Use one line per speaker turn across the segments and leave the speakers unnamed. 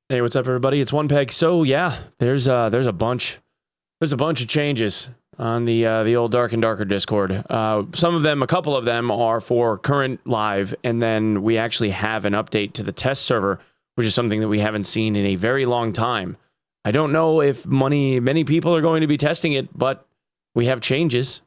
Hey, what's up, everybody? It's Onepeg. So yeah, there's a bunch of changes on the old Dark and Darker Discord. Some of them, a couple of them, are for current live, and then we actually have an update to the test server, which is something that we haven't seen in a very long time. I don't know if many people are going to be testing it, but we have changes,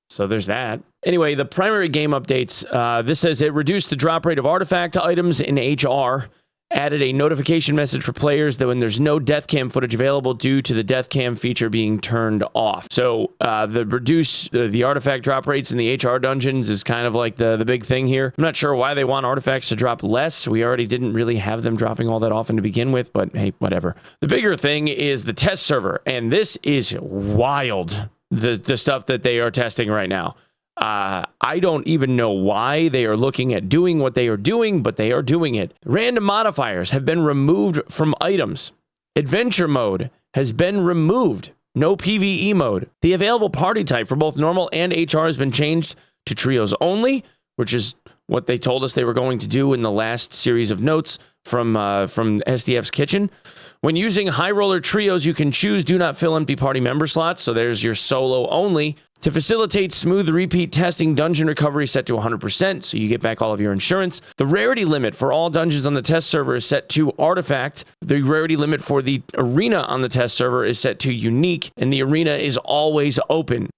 so there's that. Anyway, the primary game updates. This says it reduced the drop rate of artifact items in HR. Added a notification message for players that when there's no death cam footage available due to the death cam feature being turned off. So the reduce the artifact drop rates in the HR dungeons is kind of like the big thing here. I'm not sure why they want artifacts to drop less. We already didn't really have them dropping all that often to begin with, but hey, whatever. The bigger thing is the test server, and this is wild, the stuff that they are testing right now. I don't even know why they are looking at doing what they are doing, but they are doing it. Random modifiers have been removed from items. Adventure mode has been removed. No PvE mode. The available party type for both normal and HR has been changed to trios only, which is what they told us they were going to do in the last series of notes from SDF's Kitchen. When using high roller trios, you can choose do not fill empty party member slots. So there's your solo only. To facilitate smooth repeat testing, dungeon recovery is set to 100%, so you get back all of your insurance. The rarity limit for all dungeons on the test server is set to artifact. The rarity limit for the arena on the test server is set to unique, and the arena is always open.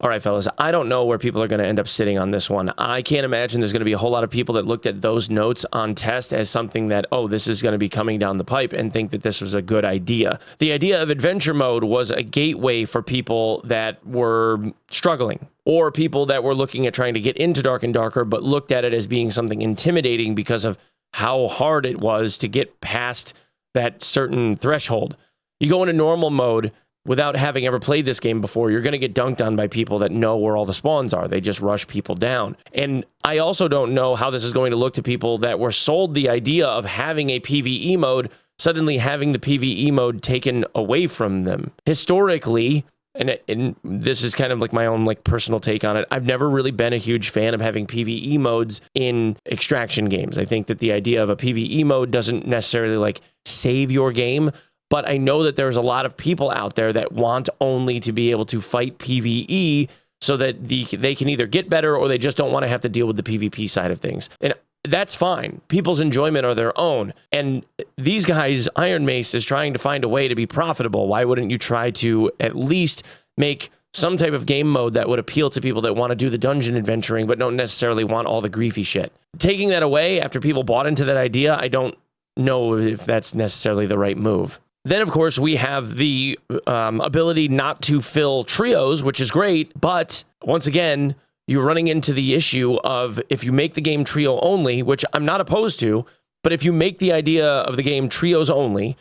All right, fellas, I don't know where people are going to end up sitting on this one. I can't imagine there's going to be a whole lot of people that looked at those notes on test as something that, oh, this is going to be coming down the pipe and think that this was a good idea. The idea of adventure mode was a gateway for people that were struggling or people that were looking at trying to get into Dark and Darker, but looked at it as being something intimidating because of how hard it was to get past that certain threshold. You go into normal mode without having ever played this game before, you're going to get dunked on by people that know where all the spawns are. They just rush people down. And I also don't know how this is going to look to people that were sold the idea of having a PvE mode, suddenly having the PvE mode taken away from them. Historically, and this is kind of like my own like personal take on it, I've never really been a huge fan of having PvE modes in extraction games. I think that the idea of a PvE mode doesn't necessarily like save your game. But I know that there's a lot of people out there that want only to be able to fight PvE so that they can either get better or they just don't want to have to deal with the PvP side of things. And that's fine. People's enjoyment are their own. And these guys, Iron Mace, is trying to find a way to be profitable. Why wouldn't you try to at least make some type of game mode that would appeal to people that want to do the dungeon adventuring but don't necessarily want all the griefy shit? Taking that away after people bought into that idea, I don't know if that's necessarily the right move. Then, of course, we have the ability not to fill trios, which is great. But once again, you're running into the issue of if you make the game trio only, which I'm not opposed to, but if you make the idea of the game trios only,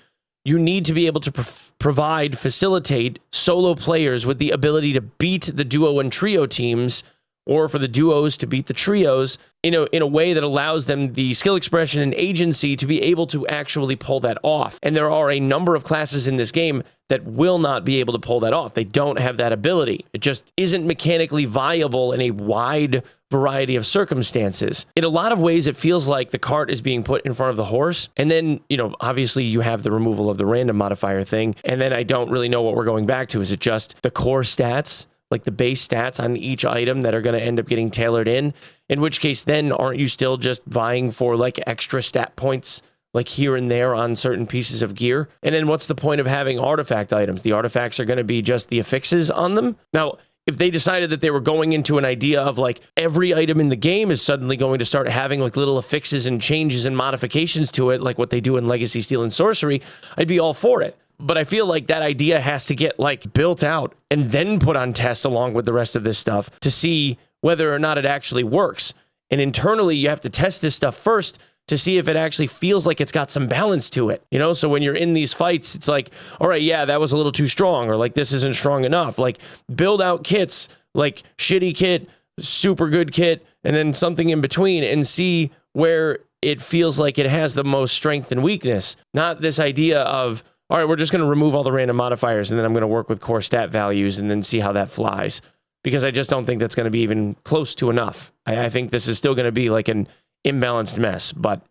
you need to be able to facilitate solo players with the ability to beat the duo and trio teams, or for the duos to beat the trios in a way that allows them the skill expression and agency to be able to actually pull that off. And there are a number of classes in this game that will not be able to pull that off. They don't have that ability. It just isn't mechanically viable in a wide variety of circumstances. In a lot of ways, it feels like the cart is being put in front of the horse. And then, obviously you have the removal of the random modifier thing. And then I don't really know what we're going back to. Is it just the core stats, like the base stats on each item that are going to end up getting tailored in which case then aren't you still just vying for like extra stat points like here and there on certain pieces of gear? And then what's the point of having artifact items? The artifacts are going to be just the affixes on them. Now, if they decided that they were going into an idea of like every item in the game is suddenly going to start having like little affixes and changes and modifications to it, like what they do in Legacy, Steel, and Sorcery, I'd be all for it. But I feel like that idea has to get like built out and then put on test along with the rest of this stuff to see whether or not it actually works. And internally, you have to test this stuff first to see if it actually feels like it's got some balance to it. So when you're in these fights, it's like, all right, yeah, that was a little too strong, or like this isn't strong enough. Like build out kits, like shitty kit, super good kit, and then something in between, and see where it feels like it has the most strength and weakness. Not this idea of, all right, we're just going to remove all the random modifiers and then I'm going to work with core stat values and then see how that flies. Because I just don't think that's going to be even close to enough. I think this is still going to be like an imbalanced mess, but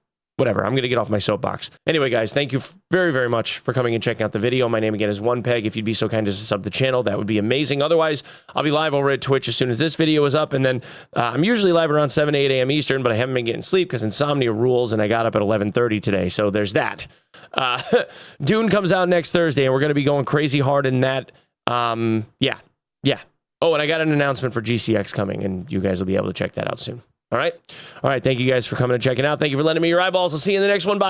whatever. I'm going to get off my soapbox. Anyway, guys, thank you very, very much for coming and checking out the video. My name again is Onepeg. If you'd be so kind as to sub the channel, that would be amazing. Otherwise, I'll be live over at Twitch as soon as this video is up. And then I'm usually live around 7 to 8 a.m. Eastern, but I haven't been getting sleep because insomnia rules, and I got up at 11:30 today. So there's that. Dune comes out next Thursday, and we're going to be going crazy hard in that. Yeah. Oh, and I got an announcement for GCX coming, and you guys will be able to check that out soon. All right. Thank you guys for coming and checking out. Thank you for lending me your eyeballs. I'll see you in the next one. Bye.